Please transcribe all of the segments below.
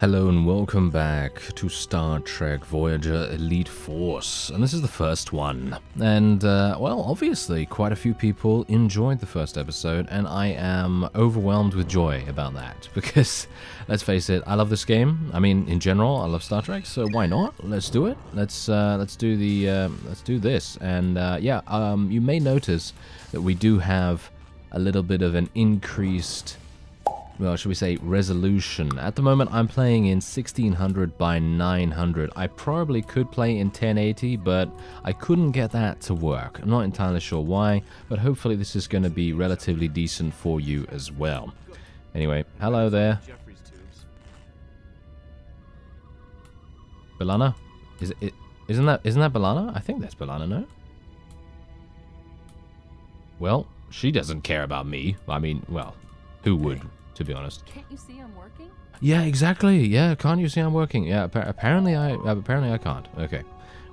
Hello and welcome back to Star Trek Voyager Elite Force, and this is the first one. And, well, obviously quite a few people enjoyed the first episode, and I am overwhelmed with joy about that, because, let's face it, I love this game. I mean, in general, I love Star Trek, so why not? Let's do it. Let's do this. And, yeah, you may notice that we do have a little bit of an increased, well, should we say, resolution. At the moment, I'm playing in 1600 by 900. I probably could play in 1080, but I couldn't get that to work. I'm not entirely sure why, but hopefully this is going to be relatively decent for you as well. Anyway, hello there. B'Elanna? Isn't that B'Elanna? I think that's B'Elanna, no? Well, she doesn't care about me. I mean, well, who would? To be honest. Can't you see I'm working? Yeah, exactly. Yeah, can't you see I'm working? Yeah, apparently I can't. Okay.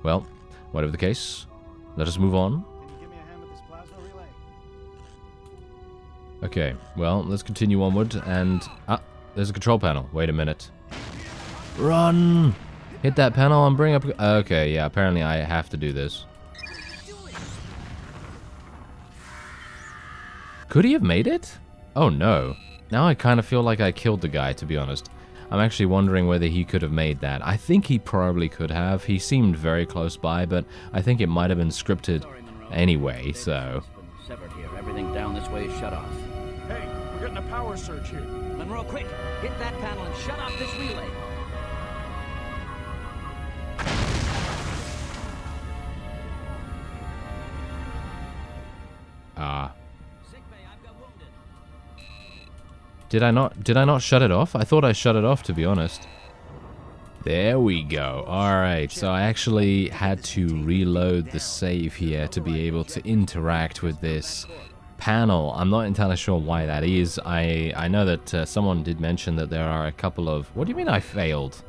Well, whatever the case, let us move on. Can you give me a hand with this plasma relay? Okay. Well, let's continue onward. And there's a control panel. Wait a minute. Run! Hit that panel and bring up. Okay. Yeah. Apparently I have to do this. Could he have made it? Oh no. Now I kind of feel like I killed the guy, to be honest. I'm actually wondering whether he could have made that. I think he probably could have. He seemed very close by, but I think it might have been scripted anyway, so... Severed here. Everything down this way is shut off. Hey, we're getting a power surge here. Monroe, quick! Hit that panel and shut off this relay. Did I not shut it off? I thought I shut it off, to be honest. There we go. Alright, so I actually had to reload the save here to be able to interact with this panel. I'm not entirely sure why that is. I know that someone did mention that there are a couple of... What do you mean I failed?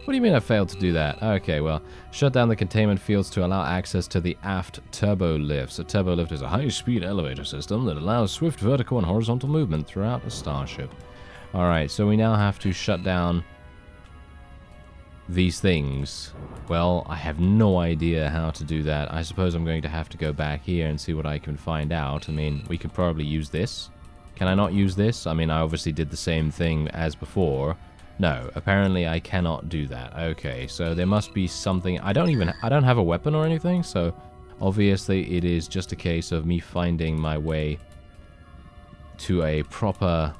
What do you mean I failed to do that? Okay, well, shut down the containment fields to allow access to the aft turbo lifts. A turbo lift is a high-speed elevator system that allows swift vertical and horizontal movement throughout a starship. Alright, so we now have to shut down these things. Well, I have no idea how to do that. I suppose I'm going to have to go back here and see what I can find out. I mean, we could probably use this. Can I not use this? I mean, I obviously did the same thing as before. No, apparently I cannot do that. Okay, so there must be something. I don't have a weapon or anything, so obviously it is just a case of me finding my way to a proper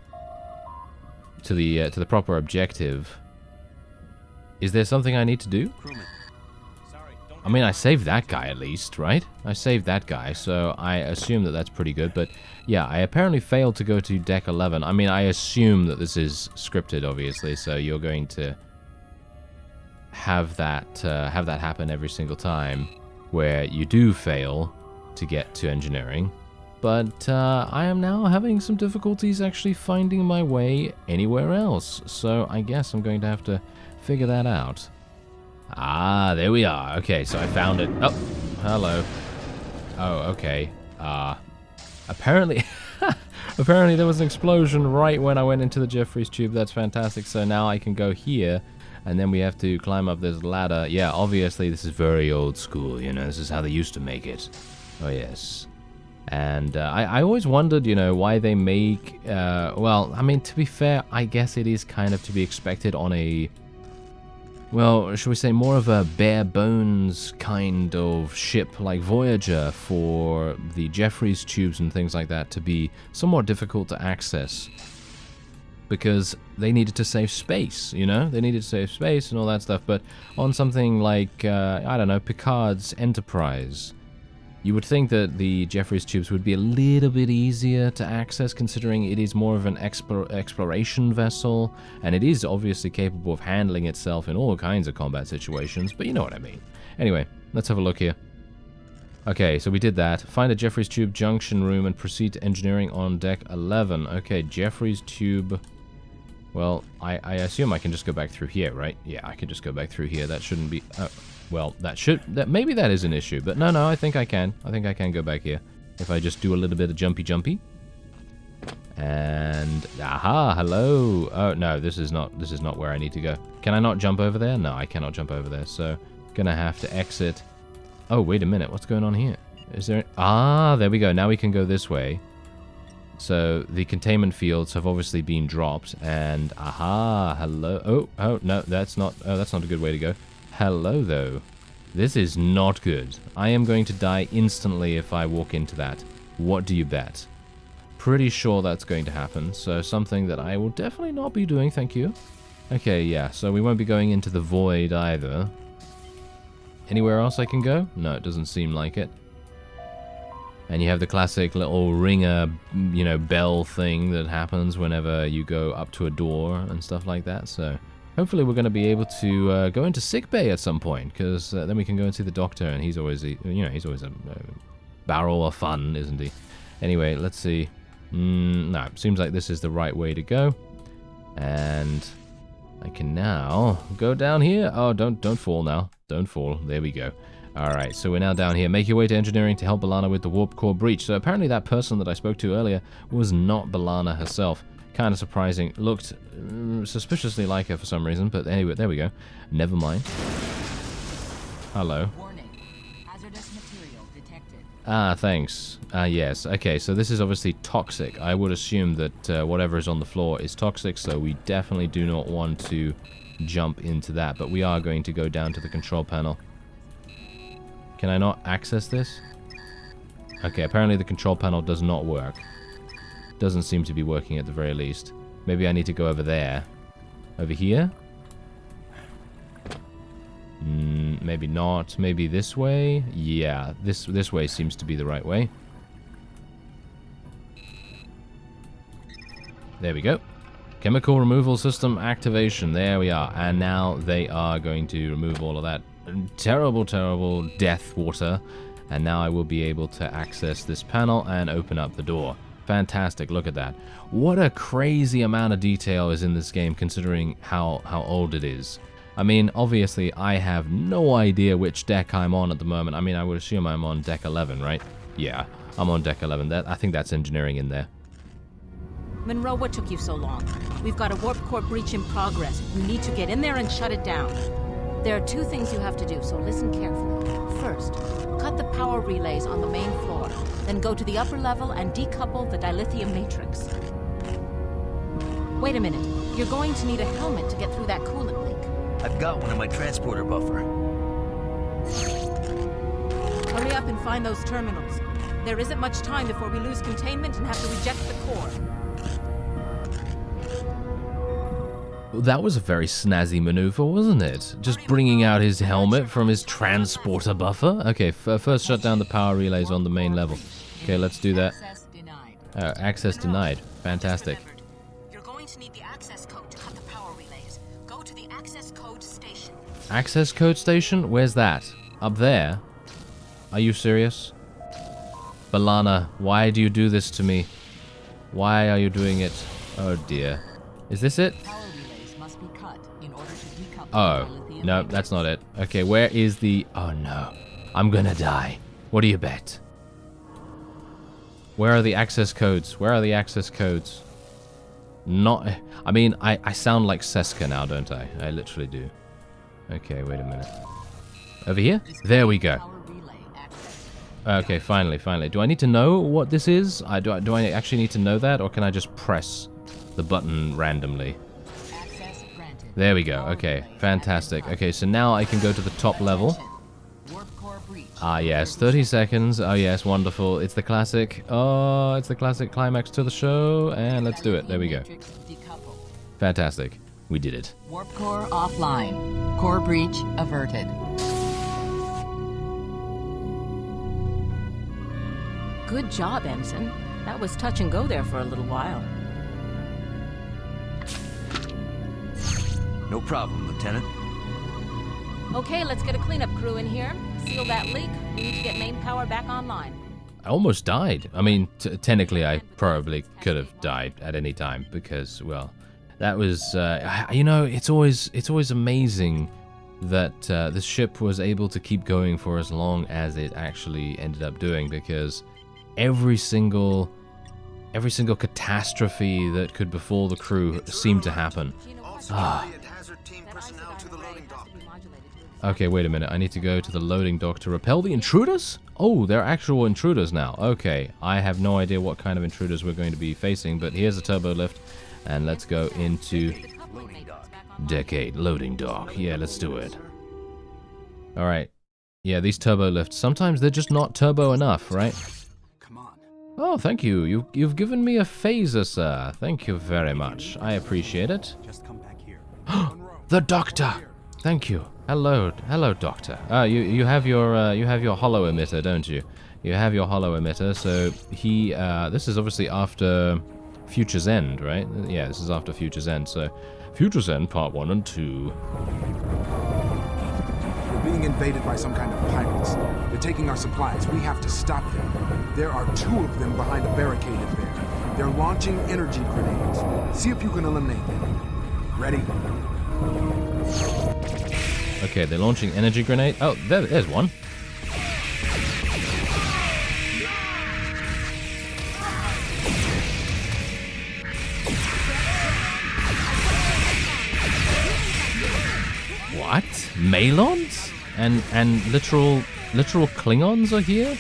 to the proper objective. Is there something I need to do? I mean, I saved that guy at least, right? I saved that guy, so I assume that that's pretty good. But yeah, I apparently failed to go to deck 11. I mean, I assume that this is scripted, obviously, so you're going to have that happen every single time where you do fail to get to engineering. But I am now having some difficulties actually finding my way anywhere else, so I guess I'm going to have to figure that out. Ah, there we are. Okay, so I found it. Oh, hello. Oh, okay. Apparently, apparently there was an explosion right when I went into the Jeffries tube. That's fantastic. So now I can go here, and then we have to climb up this ladder. Yeah, obviously this is very old school, you know. This is how they used to make it. Oh, yes. And I always wondered, you know, why they make... well, I mean, to be fair, I guess it is kind of to be expected on a... Well, shall we say more of a bare bones kind of ship like Voyager for the Jeffries tubes and things like that to be somewhat difficult to access. Because they needed to save space, you know? They needed to save space and all that stuff. But on something like, I don't know, Picard's Enterprise, you would think that the Jeffries tubes would be a little bit easier to access, considering it is more of an exploration vessel, and it is obviously capable of handling itself in all kinds of combat situations, but you know what I mean. Anyway, let's have a look here. Okay, so we did that. Find a Jeffries tube junction room and proceed to engineering on deck 11. Okay, Jeffries tube... Well, I assume I can just go back through here, right? Yeah, I can just go back through here. That shouldn't be... well, maybe that is an issue, but no, I think I can. I think I can go back here. If I just do a little bit of jumpy. And aha, hello. Oh no, this is not where I need to go. Can I not jump over there? No, I cannot jump over there. So gonna have to exit. Oh, wait a minute. What's going on here? Is there... Ah, there we go. Now we can go this way. So the containment fields have obviously been dropped. And aha, hello. Oh, no, that's not... Oh, that's not a good way to go. Hello, though. This is not good. I am going to die instantly if I walk into that. What do you bet? Pretty sure that's going to happen. So something that I will definitely not be doing, thank you. Okay, yeah. So we won't be going into the void either. Anywhere else I can go? No, it doesn't seem like it. And you have the classic little ringer, you know, bell thing that happens whenever you go up to a door and stuff like that. So hopefully we're going to be able to go into sickbay at some point, because then we can go and see the doctor, and he's always, you know, he's always a barrel of fun, isn't he? Anyway, let's see. No, seems like this is the right way to go. And I can now go down here. Oh, don't fall now. Don't fall. There we go. Alright, so we're now down here. Make your way to engineering to help B'Elanna with the warp core breach. So apparently that person that I spoke to earlier was not B'Elanna herself. Kind of surprising. Looked suspiciously like her for some reason, but anyway, there we go. Never mind. Hello. Warning. Hazardous material detected. Ah, thanks. Yes. Okay, so this is obviously toxic. I would assume that whatever is on the floor is toxic, so we definitely do not want to jump into that, but we are going to go down to the control panel. Can I not access this? Okay, apparently the control panel does not work. Doesn't seem to be working at the very least. Maybe I need to go over there. Over here? Maybe not. Maybe this way? Yeah, this way seems to be the right way. There we go. Chemical removal system activation. There we are. And now they are going to remove all of that terrible, terrible death water. And now I will be able to access this panel and open up the door. Fantastic. Look at that. What a crazy amount of detail is in this game, considering how old it is. I mean, obviously, I have no idea which deck I'm on at the moment. I mean, I would assume I'm on deck 11, right? Yeah, I'm on deck 11. I think that's engineering in there. Monroe, what took you so long? We've got a warp core breach in progress. You need to get in there and shut it down. There are two things you have to do, so listen carefully. First, cut the power relays on the main floor. Then go to the upper level and decouple the dilithium matrix. Wait a minute. You're going to need a helmet to get through that coolant leak. I've got one in my transporter buffer. Hurry up and find those terminals. There isn't much time before we lose containment and have to reject the core. That was a very snazzy maneuver, wasn't it? Just bringing out his helmet from his transporter buffer. Okay, first shut down the power relays on the main level. Okay, let's do that. Access denied. Access denied. Fantastic. You're going to need the access code to cut the power relays. Go to the access code station. Access code station? Where's that? Up there? Are you serious? B'Elanna, why do you do this to me? Why are you doing it? Oh dear. Is this it? Power relays must be cut in order to decouple Oh, the dilithium no, matrix. that's not it. Okay, where is the... Oh no. I'm gonna die. What do you bet? Where are the access codes? Where are the access codes? Not... I mean, I sound like Seska now, don't I? I literally do. Okay, wait a minute. Over here? There we go. Power relay access. Okay, finally. Do I need to know what this is? Do I actually need to know that, or can I just press the button randomly? Access granted. There we go. Okay, fantastic. Okay, so now I can go to the top level. Warp core breach. Ah, yes, 30 seconds. Oh, yes, wonderful. It's the classic. Oh, it's the classic climax to the show, and let's do it. There we go. Matrix decoupled. Fantastic. We did it. Warp core offline. Core breach averted. Good job, Ensign. That was touch and go there for a little while. No problem, Lieutenant. Okay, let's get a cleanup crew in here. Seal that leak. We need to get main power back online. I almost died. I mean, technically, I probably could have died at any time because, well, that was, you know, it's always amazing that the ship was able to keep going for as long as it actually ended up doing, because every single every single catastrophe that could befall the crew seemed to happen. Ah. Okay, wait a minute. I need to go to the loading dock to repel the intruders? Oh, they're actual intruders now. Okay, I have no idea what kind of intruders we're going to be facing, but here's a turbo lift, and let's go into Decade loading dock. Yeah, let's do it. Alright. Yeah, these turbo lifts, sometimes they're just not turbo enough, right? Oh, thank you. You've given me a phaser, sir. Thank you very much. I appreciate it. The doctor! Thank you. Hello, doctor. You have your hollow emitter, don't you? You have your hollow emitter. So he this is obviously after Future's End, right? Yeah, this is after Future's End. So Future's End Part 1 and 2. We're being invaded by some kind of pirates. They're taking our supplies. We have to stop them. There are 2 of them behind a barricade there. They're launching energy grenades. See if you can eliminate them. Ready? Okay, they're launching energy grenade. Oh, there's one. What? Malons? And literal Klingons are here?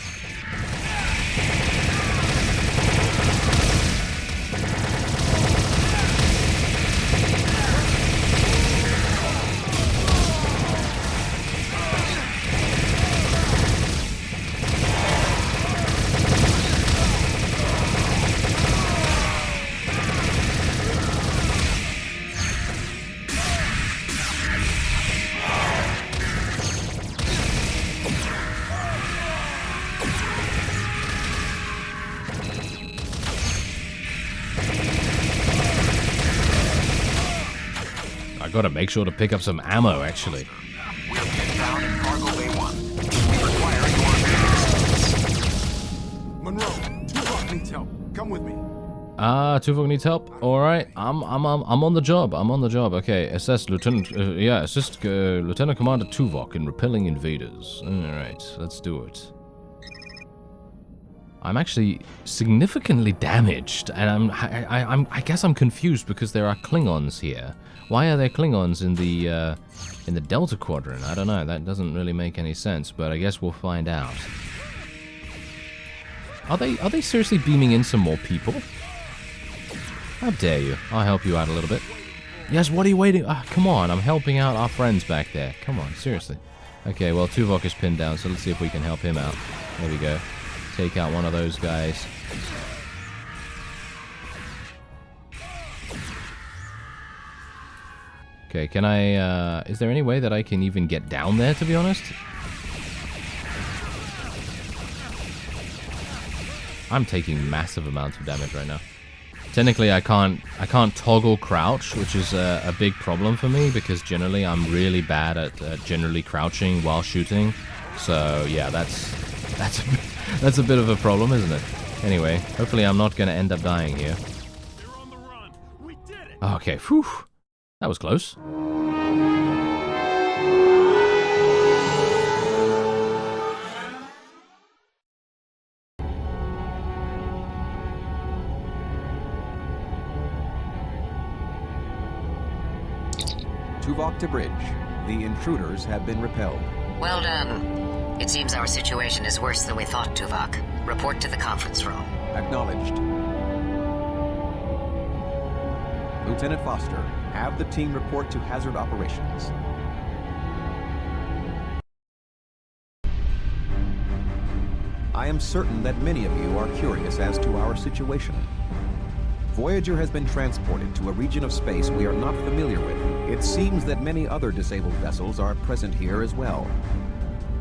Gotta make sure to pick up some ammo, actually. We'll get down in cargo bay 1. We require your assistance. Monroe, Tuvok needs help. Come with me. Tuvok needs help. All right, I'm on the job. I'm on the job. Okay, assist Lieutenant. Assist Lieutenant Commander Tuvok in repelling invaders. All right, let's do it. I'm actually significantly damaged, and I guess I'm confused because there are Klingons here. Why are there Klingons in the Delta Quadrant? I don't know. That doesn't really make any sense, but I guess we'll find out. Are they seriously beaming in some more people? How dare you? I'll help you out a little bit. Yes, what are you waiting? Come on, I'm helping out our friends back there. Come on, seriously. Okay, well, Tuvok is pinned down, so let's see if we can help him out. There we go. Take out one of those guys. Okay, can I, is there any way that I can even get down there, to be honest? I'm taking massive amounts of damage right now. Technically, I can't toggle crouch, which is a big problem for me, because generally I'm really bad at generally crouching while shooting. So, yeah, that's a bit of a problem, isn't it? Anyway, hopefully I'm not going to end up dying here. They're on the run. We did it. Okay, whew. That was close. Tuvok to bridge. The intruders have been repelled. Well done. It seems our situation is worse than we thought, Tuvok. Report to the conference room. Acknowledged. Lieutenant Foster, have the team report to hazard operations. I am certain that many of you are curious as to our situation. Voyager has been transported to a region of space we are not familiar with. It seems that many other disabled vessels are present here as well.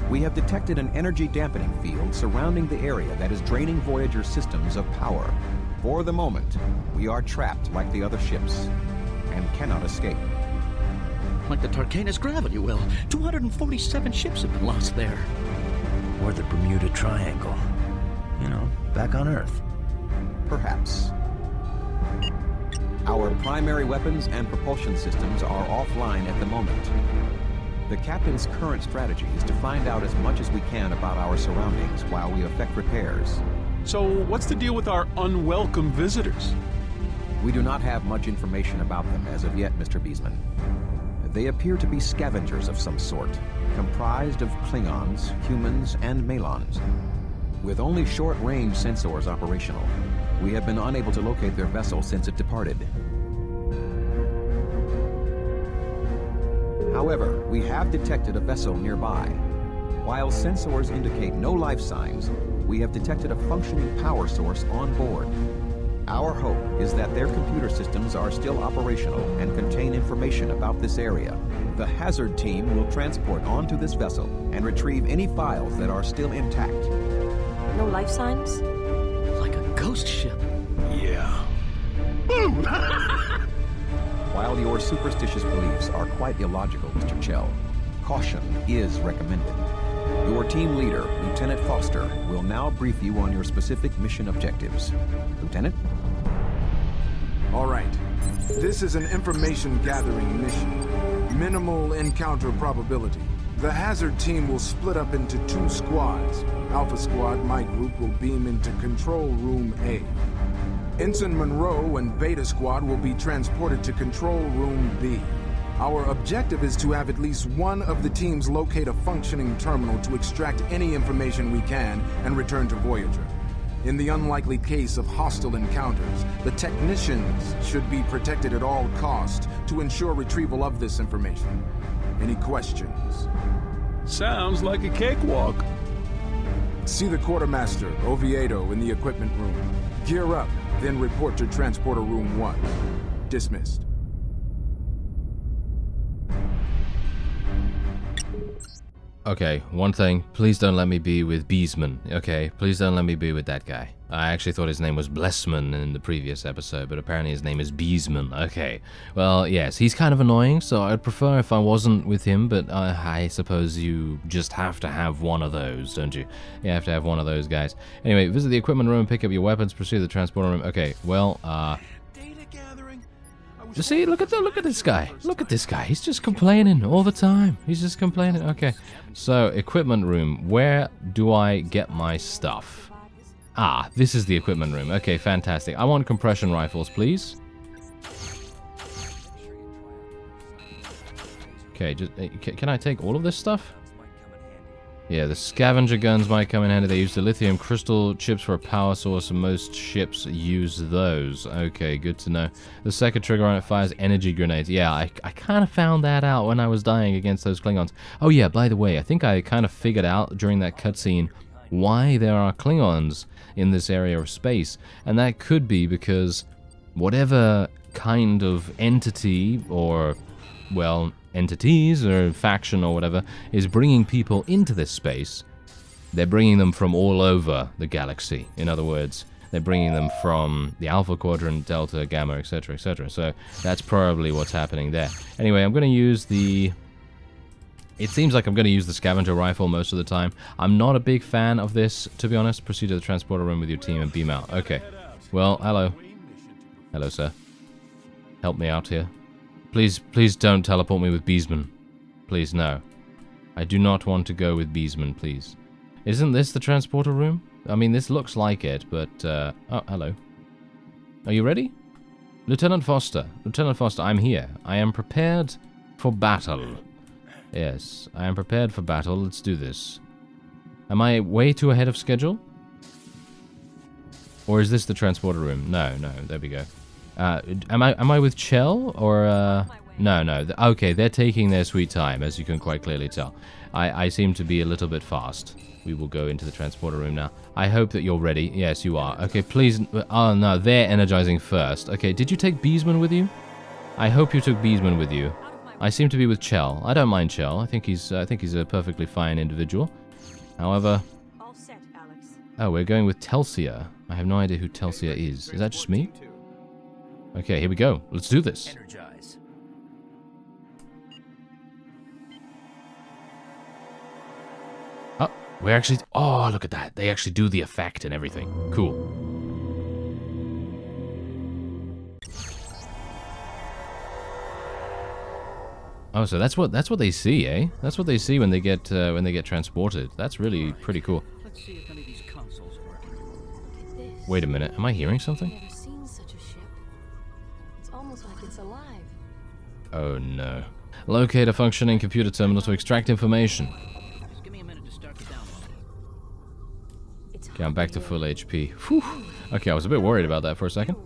We have detected an energy dampening field surrounding the area that is draining Voyager's systems of power. For the moment, we are trapped like the other ships and cannot escape. Like the Tarkanus gravity well. 247 ships have been lost there. Or the Bermuda Triangle. You know, back on Earth. Perhaps. Our primary weapons and propulsion systems are offline at the moment. The captain's current strategy is to find out as much as we can about our surroundings while we effect repairs. So, what's the deal with our unwelcome visitors? We do not have much information about them as of yet, Mr. Beesman. They appear to be scavengers of some sort, comprised of Klingons, humans, and Malons. With only short-range sensors operational, we have been unable to locate their vessel since it departed. However, we have detected a vessel nearby. While sensors indicate no life signs, we have detected a functioning power source on board. Our hope is that their computer systems are still operational and contain information about this area. The hazard team will transport onto this vessel and retrieve any files that are still intact. No life signs? Like a ghost ship. Yeah. While your superstitious beliefs are quite illogical, Mr. Chell, caution is recommended. Your team leader, Lieutenant Foster, will now brief you on your specific mission objectives. Lieutenant? All right. This is an information gathering mission. Minimal encounter probability. The hazard team will split up into 2 squads. Alpha Squad, my group, will beam into Control Room A. Ensign Monroe and Beta Squad will be transported to Control Room B. Our objective is to have at least one of the teams locate a functioning terminal to extract any information we can and return to Voyager. In the unlikely case of hostile encounters, the technicians should be protected at all costs to ensure retrieval of this information. Any questions? Sounds like a cakewalk. See the quartermaster, Oviedo, in the equipment room. Gear up, then report to Transporter Room 1. Dismissed. Okay, one thing. Please don't let me be with Beesman, okay? Please don't let me be with that guy. I actually thought his name was Blessman in the previous episode, but apparently his name is Beesman. Okay. Well, yes, he's kind of annoying, so I'd prefer if I wasn't with him, but I suppose you just have to have one of those, don't you? You have to have one of those guys. Anyway, visit the equipment room, pick up your weapons, proceed to the transporter room. Okay, well, Data gathering. see, look at this guy. Look at this guy. He's just complaining all the time. He's just complaining. Okay. So, equipment room. Where do I get my stuff? Ah, this is the equipment room. Okay, fantastic. I want compression rifles, please. Okay, just can I take all of this stuff? Yeah, the scavenger guns might come in handy. They use the lithium crystal chips for a power source, and most ships use those. Okay, good to know. The second trigger on it fires energy grenades. Yeah, I kind of found that out when I was dying against those Klingons. Oh yeah, by the way, I think I kind of figured out during that cutscene why there are Klingons in this area of space. And that could be because whatever kind of entity or, well, entities or faction or whatever is bringing people into this space, they're bringing them from all over the galaxy. In other words, they're bringing them from the Alpha Quadrant, Delta, Gamma, etc., etc. So that's probably what's happening there. Anyway, I'm going to use the... It seems like I'm going to use the scavenger rifle most of the time. I'm not a big fan of this, to be honest. Proceed to the transporter room with your team and beam out. Okay. Well, hello. Hello, sir. Help me out here. Please don't teleport me with Beesman. Please, no. I do not want to go with Beesman, please. Isn't this the transporter room? I mean, this looks like it, but, oh, hello. Are you ready? Lieutenant Foster. Lieutenant Foster, I'm here. I am prepared for battle. Yes, I am prepared for battle. Let's do this. Am I way too ahead of schedule? Or is this the transporter room? No, there we go. Am I with Chell or no? Okay, they're taking their sweet time, as you can quite clearly tell. I seem to be a little bit fast. We will go into the transporter room now. I hope that you're ready. Yes, you are. Okay, please. Oh no, they're energizing first. Okay, did you take Beesman with you? I hope you took Beesman with you. I seem to be with Chell. I don't mind Chell. I think he's a perfectly fine individual. However, All set, Alex. oh, we're going with Telsia. I have no idea who Telsia is. Is that just me? Okay, here we go. Let's do this. Energize. Oh, we're actually... Oh, look at that. They actually do the effect and everything. Cool. Oh, so that's what they see, eh? That's what they see when they get transported. That's really pretty cool. Let's see if any of these consoles are working. Wait a minute, am I hearing something? Never seen such a ship. It's almost like it's alive. Oh no. Locate a functioning computer terminal to extract information. Just give me a minute to start the download. Okay, I'm back to full HP. Whew. Okay, I was a bit worried about that for a second.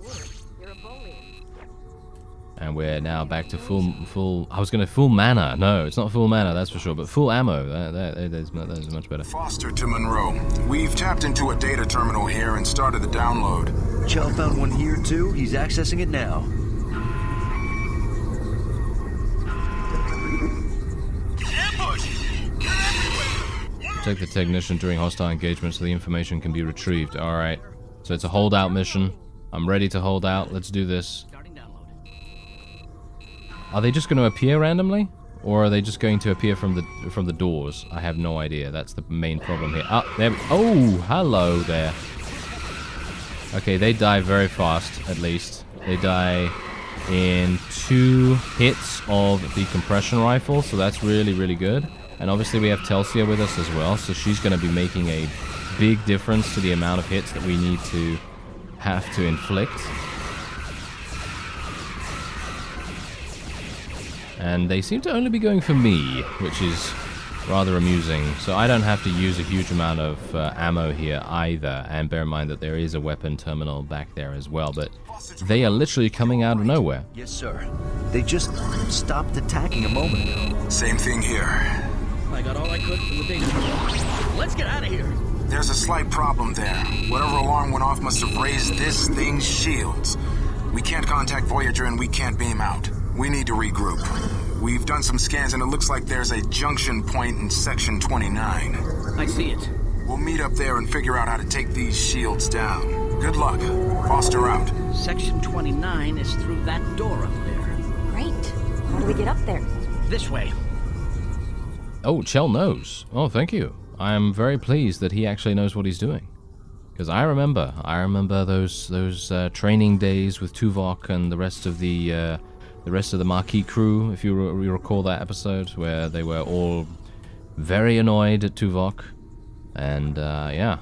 And we're now back to full. I was gonna full mana. No, it's not full mana, that's for sure. But full ammo. That is much better. Foster to Monroe. We've tapped into a data terminal here and started the download. Chell found one here too. He's accessing it now. Protect the technician during hostile engagement so the information can be retrieved. All right. So it's a holdout mission. I'm ready to hold out. Let's do this. Are they just going to appear randomly, or are they just going to appear from the doors? I have no idea. That's the main problem here. Oh, there. Oh, hello there. Okay, they die very fast. At least they die in 2 hits of the compression rifle, so that's really good. And obviously we have Telsia with us as well, so she's going to be making a big difference to the amount of hits that we need to have to inflict. And they seem to only be going for me, which is rather amusing. So I don't have to use a huge amount of ammo here either. And bear in mind that there is a weapon terminal back there as well. But they are literally coming out of nowhere. Yes, sir. They just stopped attacking a moment ago. Same thing here. I got all I could from the data. Let's get out of here. There's a slight problem there. Whatever alarm went off must have raised this thing's shields. We can't contact Voyager and we can't beam out. We need to regroup. We've done some scans and it looks like there's a junction point in Section 29. I see it. We'll meet up there and figure out how to take these shields down. Good luck. Foster out. Section 29 is through that door up there. Great. How do we get up there? This way. Oh, Chell knows. Oh, thank you. I am very pleased that he actually knows what he's doing. Because I remember those training days with Tuvok and the rest of the Marquis crew, if you recall that episode, where they were all very annoyed at Tuvok. And, yeah.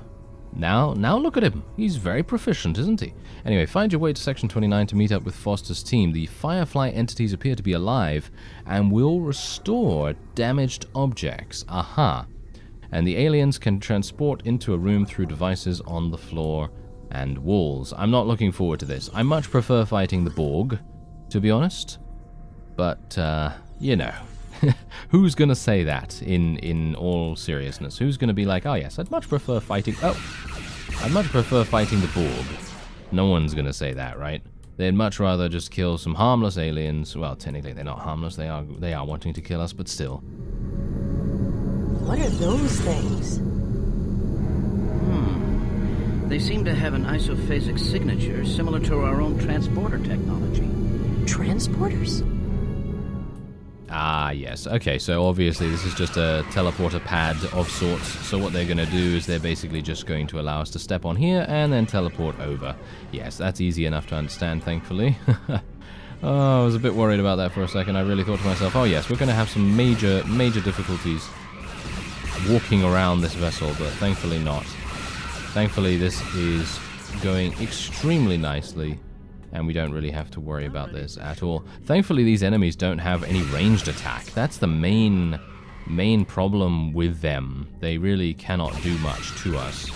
Now look at him. He's very proficient, isn't he? Anyway, find your way to Section 29 to meet up with Foster's team. The Firefly entities appear to be alive and will restore damaged objects. Aha. And the aliens can transport into a room through devices on the floor and walls. I'm not looking forward to this. I much prefer fighting the Borg, to be honest. But, you know, who's going to say that in all seriousness? Who's going to be like, oh yes, I'd much prefer fighting the Borg. No one's going to say that, right? They'd much rather just kill some harmless aliens. Well, technically they're not harmless. They are wanting to kill us, but still. What are those things? They seem to have an isophasic signature similar to our own transporter technology. Transporters? Ah, yes. Okay, so obviously this is just a teleporter pad of sorts. So what they're going to do is they're basically just going to allow us to step on here and then teleport over. Yes, that's easy enough to understand, thankfully. Oh, I was a bit worried about that for a second. I really thought to myself, oh yes, we're going to have some major difficulties walking around this vessel, but thankfully not. Thankfully this is going extremely nicely, and we don't really have to worry about this at all. Thankfully these enemies don't have any ranged attack. That's the main problem with them. They really cannot do much to us.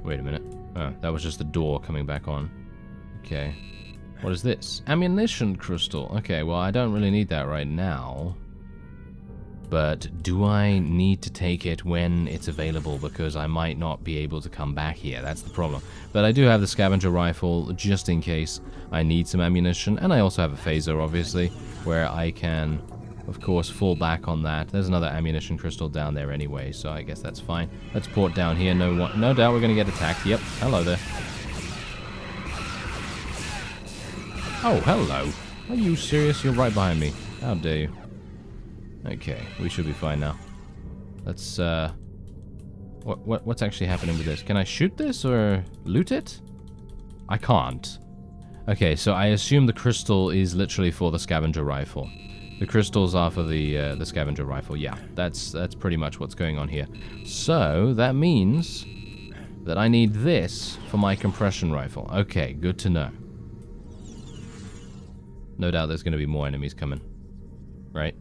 Wait a minute. Oh, that was just the door coming back on. Okay. What is this? Ammunition crystal. Okay, well I don't really need that right now. But do I need to take it when it's available? Because I might not be able to come back here. That's the problem. But I do have the scavenger rifle just in case I need some ammunition. And I also have a phaser, obviously, where I can, of course, fall back on that. There's another ammunition crystal down there anyway, so I guess that's fine. Let's port down here. No doubt we're going to get attacked. Yep. Hello there. Oh, hello. Are you serious? You're right behind me. How dare you? Okay, we should be fine now. Let's, what's actually happening with this? Can I shoot this or loot it? I can't. Okay, so I assume the crystal is literally for the scavenger rifle. The crystals are for the scavenger rifle. Yeah, that's pretty much what's going on here. So that means that I need this for my compression rifle. Okay, good to know. No doubt there's going to be more enemies coming. Right?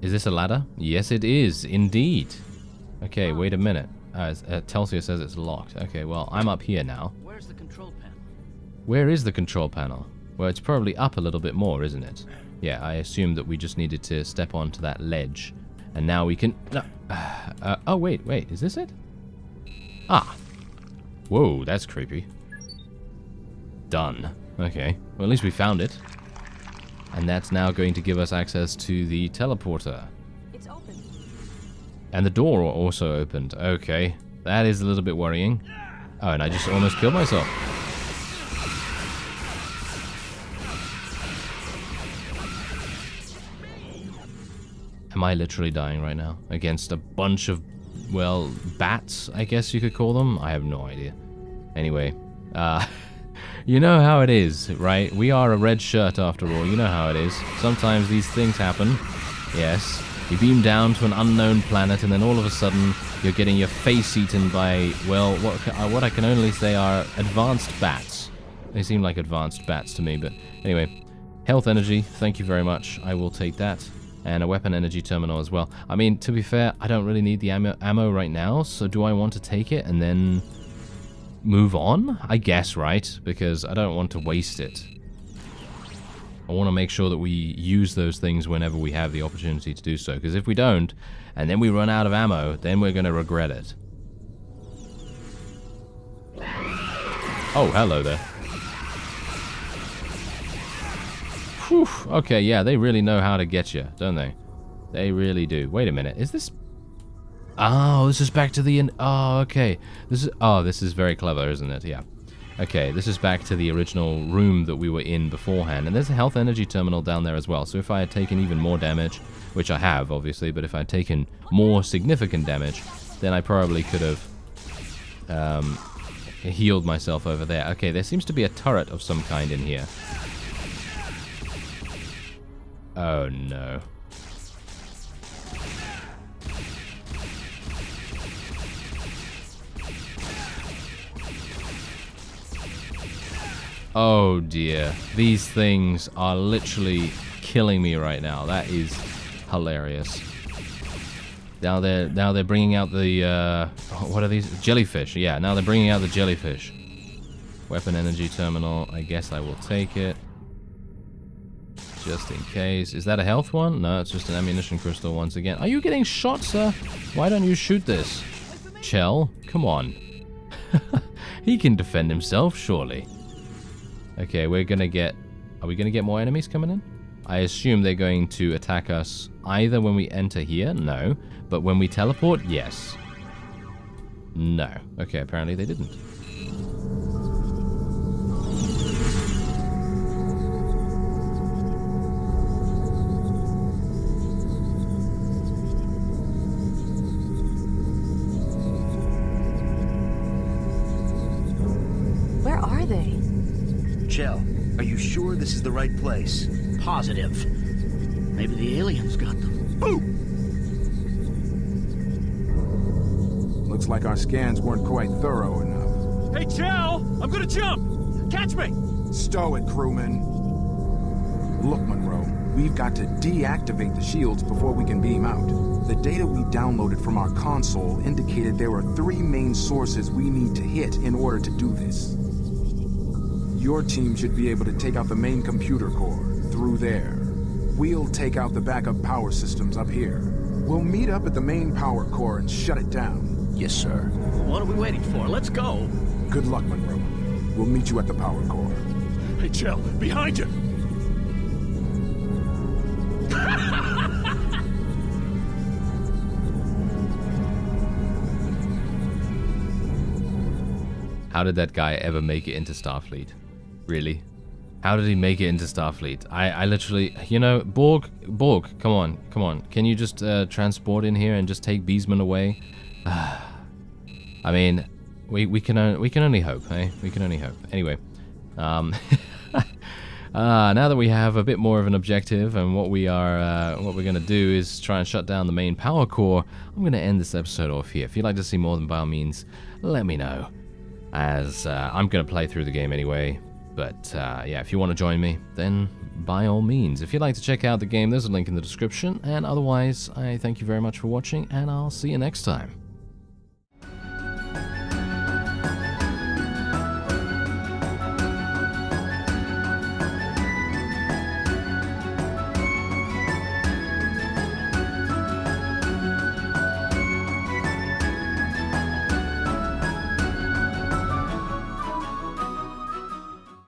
Is this a ladder? Yes, it is, indeed. Okay, wait a minute. Telsia says it's locked. Okay, well, I'm up here now. Where's the control panel? Where is the control panel? Well, it's probably up a little bit more, isn't it? Yeah, I assumed that we just needed to step onto that ledge. And now we can... No. Oh, wait, is this it? Ah. Whoa, that's creepy. Done. Okay, well, at least we found it. And that's now going to give us access to the teleporter. It's open. And the door also opened. Okay, that is a little bit worrying. Oh, and I just almost killed myself. Am I literally dying right now? Against a bunch of, well, bats, I guess you could call them? I have no idea. Anyway, you know how it is, right? We are a red shirt after all. You know how it is. Sometimes these things happen. Yes. You beam down to an unknown planet and then all of a sudden you're getting your face eaten by, well, what I can only say are advanced bats. They seem like advanced bats to me, but anyway. Health energy, thank you very much. I will take that. And a weapon energy terminal as well. I mean, to be fair, I don't really need the ammo right now, so do I want to take it and then move on? I guess, right? Because I don't want to waste it. I want to make sure that we use those things whenever we have the opportunity to do so, because if we don't, and then we run out of ammo, then we're going to regret it. Oh, hello there. Whew, okay, yeah, they really know how to get you, don't they? They really do. Wait a minute, is this... Oh, this is back to the... Oh, okay. This is very clever, isn't it? Yeah. Okay, this is back to the original room that we were in beforehand. And there's a health energy terminal down there as well. So if I had taken even more damage, which I have, obviously, but if I had taken more significant damage, then I probably could have healed myself over there. Okay, there seems to be a turret of some kind in here. Oh, no. Oh dear, these things are literally killing me right now. That is hilarious. Now they're bringing out the what are these? Jellyfish. Yeah, now they're bringing out the jellyfish. Weapon energy terminal. I guess I will take it. Just in case. Is that a health one? No, it's just an ammunition crystal once again. Are you getting shot, sir? Why don't you shoot this? Chell, come on. He can defend himself, surely. Okay, we're gonna get... Are we gonna get more enemies coming in? I assume they're going to attack us either when we enter here, no. But when we teleport, yes. No. Okay, apparently they didn't. Where are they? Chell, are you sure this is the right place? Positive. Maybe the aliens got them. Boom! Looks like our scans weren't quite thorough enough. Hey, Chell! I'm gonna jump! Catch me! Stow it, crewman. Look, Monroe, we've got to deactivate the shields before we can beam out. The data we downloaded from our console indicated there are 3 main sources we need to hit in order to do this. Your team should be able to take out the main computer core through there. We'll take out the backup power systems up here. We'll meet up at the main power core and shut it down. Yes, sir. What are we waiting for? Let's go. Good luck, Monroe. We'll meet you at the power core. Hey, Chell, behind you! How did that guy ever make it into Starfleet? Really? How did he make it into Starfleet? I literally... You know, Borg, come on. Can you just transport in here and just take Beesman away? I mean, we can only hope, eh? We can only hope. Anyway, Now that we have a bit more of an objective and what we're going to do is try and shut down the main power core, I'm going to end this episode off here. If you'd like to see more, then by all means, let me know. As I'm going to play through the game anyway. But yeah, if you want to join me, then by all means. If you'd like to check out the game, there's a link in the description. And otherwise, I thank you very much for watching, and I'll see you next time.